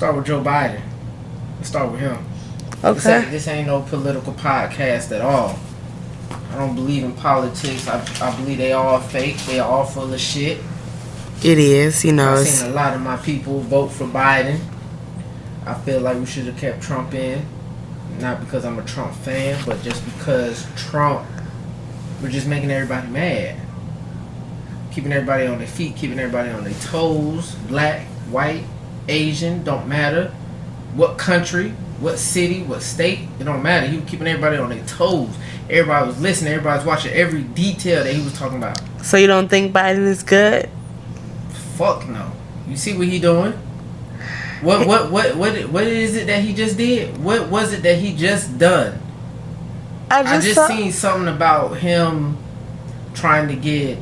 start with Joe Biden. Let's start with him. Okay. This ain't no political podcast at all. I don't believe in politics. I believe they all fake. They all full of shit. It is, you know. I've seen a lot of my people vote for Biden. I feel like we should have kept Trump in. Not because I'm a Trump fan, but just because Trump, we're just making everybody mad. Keeping everybody on their feet, keeping everybody on their toes. Black, white, Asian, don't matter. What country, what city, what state, it don't matter. He was keeping everybody on their toes. Everybody was listening. Everybody was watching every detail that he was talking about. So you don't think Biden is good? Fuck no. You see what he doing? What is it that he just did? What was it that he just done? I just seen something about him trying to get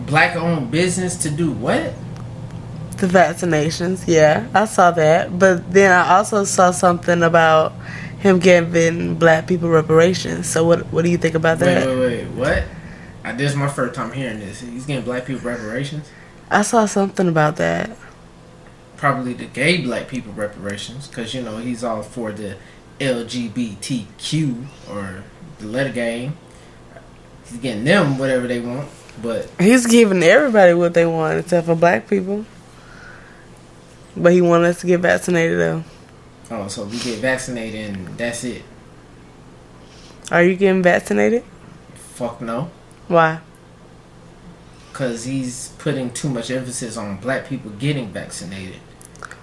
black-owned business to do what? The vaccinations, yeah. I saw that. But then I also saw something about him giving black people reparations. So what do you think about that? Wait. What? This is my first time hearing this. He's getting black people reparations? I saw something about that. Probably the gay black people reparations, because you know he's all for the LGBTQ or the letter game. He's getting them whatever they want, but he's giving everybody what they want except for black people. But he wanted us to get vaccinated though. Oh, so we get vaccinated and that's it? Are you getting vaccinated? Fuck no. Why? Because he's putting too much emphasis on black people getting vaccinated.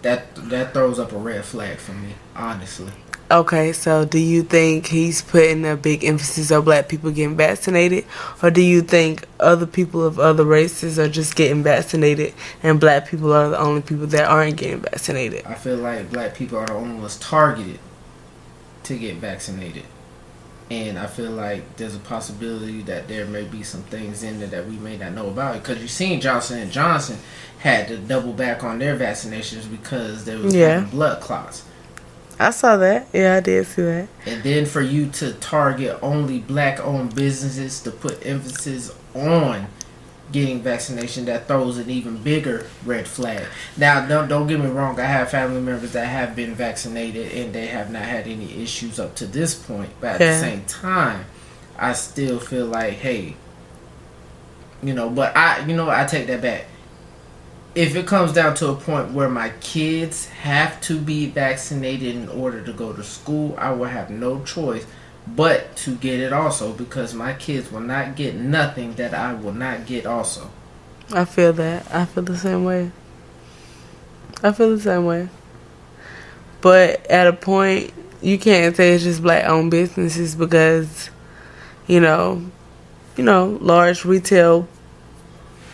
That throws up a red flag for me, honestly. Okay, so do you think he's putting a big emphasis on black people getting vaccinated? Or do you think other people of other races are just getting vaccinated and black people are the only people that aren't getting vaccinated? I feel like black people are the only ones targeted to get vaccinated. And I feel like there's a possibility that there may be some things in there that we may not know about. Because you've seen Johnson & Johnson had to double back on their vaccinations because there was blood clots. I saw that. Yeah, I did see that. And then for you to target only black-owned businesses to put emphasis on getting vaccination, that throws an even bigger red flag. Now, don't get me wrong. I have family members that have been vaccinated and they have not had any issues up to this point. But at the same time, I still feel like, hey, but I take that back. If it comes down to a point where my kids have to be vaccinated in order to go to school, I will have no choice but to get it also, because my kids will not get nothing that I will not get also. I feel that. I feel the same way. But at a point, you can't say it's just black-owned businesses because, large retail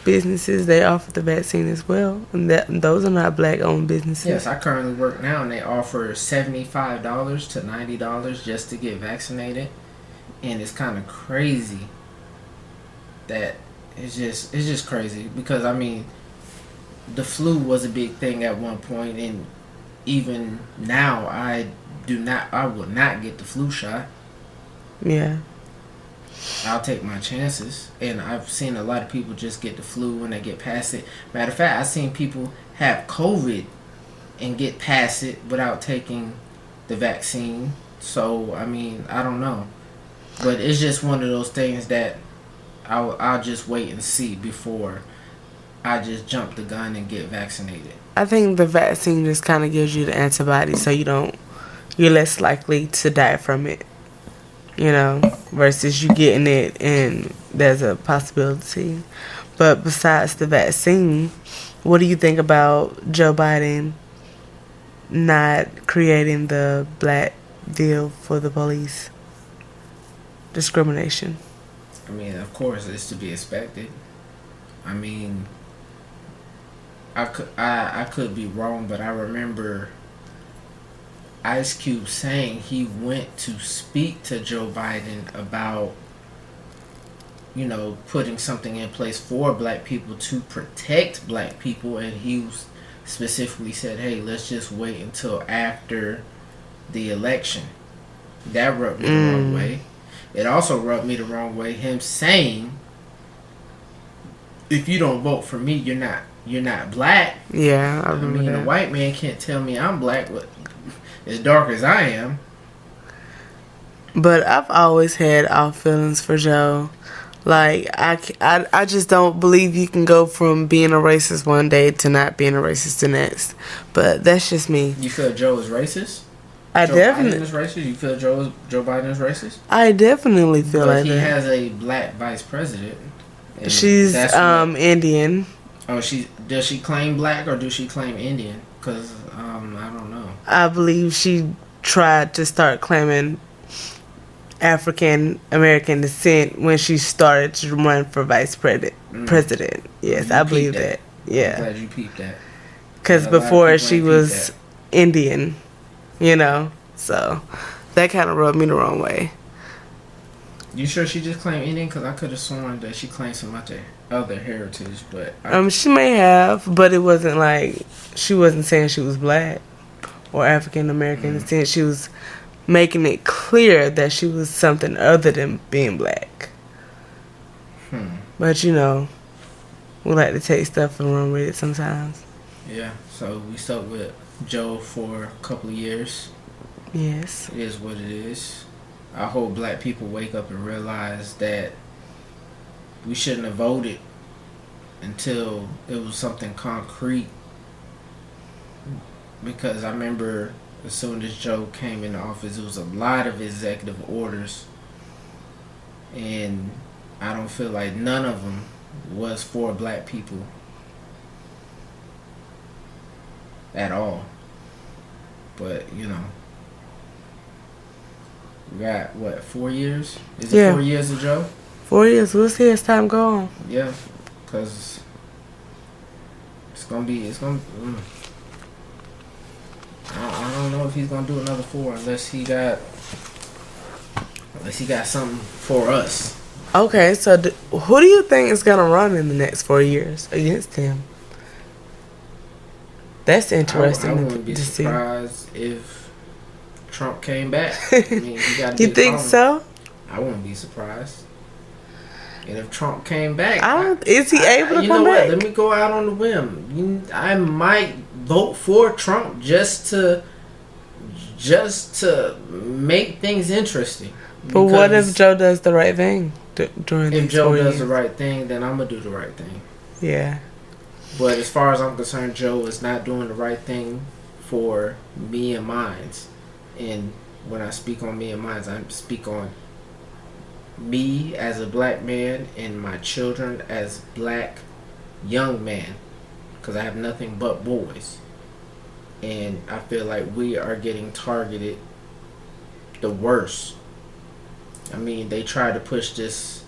businesses, they offer the vaccine as well, and those are not black-owned businesses. Yes, I currently work now, and they offer $75 to $90 just to get vaccinated, and it's kind of crazy that it's just crazy because the flu was a big thing at one point, and even now I will not get the flu shot. Yeah. I'll take my chances, and I've seen a lot of people just get the flu when they get past it. Matter of fact, I've seen people have COVID and get past it without taking the vaccine. So, I don't know. But it's just one of those things that I'll just wait and see before I just jump the gun and get vaccinated. I think the vaccine just kind of gives you the antibodies so you're less likely to die from it. Versus you getting it and there's a possibility. But besides the vaccine, what do you think about Joe Biden not creating the black deal for the police? Discrimination. Of course, it's to be expected. I could be wrong, but I remember Ice Cube saying he went to speak to Joe Biden about, putting something in place for black people to protect black people, and he specifically said, hey, let's just wait until after the election. That rubbed me the wrong way. It also rubbed me the wrong way, him saying, if you don't vote for me, you're you're not black. Yeah, I I remember mean, that. a white man can't tell me I'm black, but as dark as I am. But I've always had off feelings for Joe. Like, I just don't believe you can go from being a racist one day to not being a racist the next. But that's just me. You feel Joe is racist? I Joe Biden definitely, is racist? You feel Joe Biden is racist? I definitely feel But like he that. has a black vice president. And She's that's what- Indian. Oh, does she claim black or does she claim Indian? Because I don't know. I believe she tried to start claiming African American descent when she started to run for vice president. Yes, You I believe peeped that. I'm Yeah, glad you peeped that. because A lot of before people she ain't was peeped Indian, you know, so that kind of rubbed me the wrong way. You sure she just claimed Indian? Because I could have sworn that she claimed some other heritage, but She may have, but it wasn't like she wasn't saying she was black or African American. Instead, she was making it clear that she was something other than being black. But you know, we like to take stuff and run with it sometimes. yeah. So we stuck with Joe for a couple of years. Yes. It is what it is. I hope black people wake up and realize that we shouldn't have voted until it was something concrete. Because I remember as soon as Joe came into office, it was a lot of executive orders. And I don't feel like none of them was for black people at all. But, you know. We got, what, 4 years? Is it Yeah. 4 years of Joe? 4 years. We'll see as time go on. Yeah. Because it's going to be, I don't know if he's going to do another 4 unless he got something for us. Okay, so who do you think is gonna run in the next 4 years against him? That's interesting I wouldn't be to see. surprised if Trump came back. I mean, he got a You big think following. so? I wouldn't be surprised. And if Trump came back, Is he able to you come know back? what? Let me go out on the whim. I might vote for Trump just to make things interesting. But what if Because Joe does the right thing during if these Joe 4 does years? the right thing, then I'm gonna do the right thing. Yeah. But as far as I'm concerned, Joe is not doing the right thing for me and mines. And when I speak on me and mines, I speak on me as a black man and my children as black young men. Because I have nothing but boys. And I feel like we are getting targeted the worst. I mean, they try to push this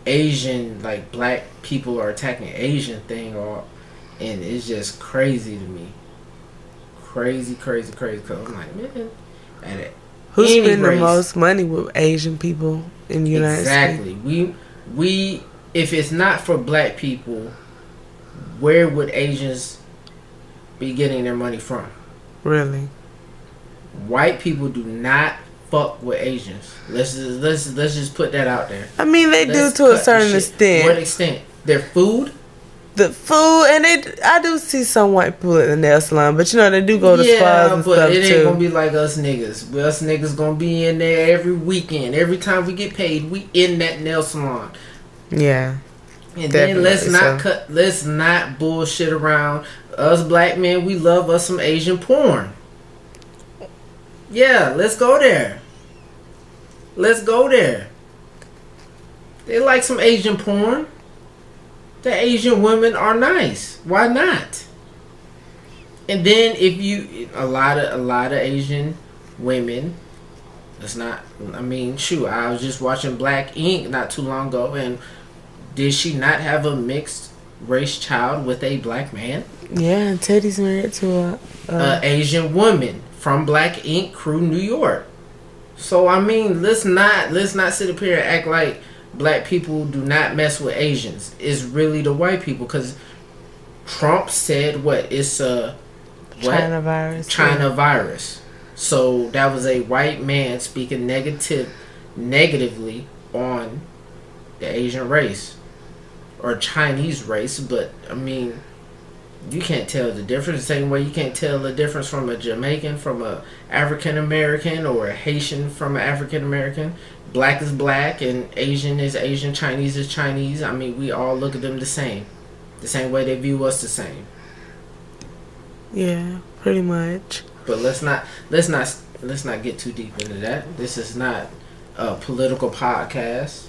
Asian, like black people are attacking Asian thing, and it's just crazy to me. Crazy. Because I'm like, man, at it. Who's Any spending the race. most money with Asian people in the United States? Exactly. We if it's not for black people, where would Asians be getting their money from? Really? White people do not fuck with Asians. Let's just put that out there. I mean, they Let's do to a cut the certain shit. extent. What extent? Their food? The food, and I do see some white people at the nail salon, but you know, they do go to spas and but stuff it ain't too. gonna be like us niggas. Us niggas gonna be in there every weekend. Every time we get paid, we in that nail salon. Yeah. And then Definitely let's not bullshit around. Us black men, we love us some Asian porn. Yeah, let's go there. Let's go there. They like some Asian porn. The Asian women are nice. Why not? And then if you a lot of Asian women, it's not. I mean, shoot, I was just watching Black Ink not too long ago, and did she not have a mixed race child with a black man? Yeah, and Teddy's married to a Asian woman from Black Ink Crew, New York. So I mean, let's not sit up here and act like black people do not mess with Asians. It's really the white people, because Trump said what? It's a what? China virus. China virus. So that was a white man speaking negatively on the Asian race or Chinese race. But I mean, You can't tell the difference. The same way you can't tell the difference from a Jamaican from a African American or a Haitian from an African American. Black is black and Asian is Asian. Chinese is Chinese. I mean, we all look at them the same. The same way they view us the same. Yeah, pretty much. But let's not get too deep into that. This is not a political podcast.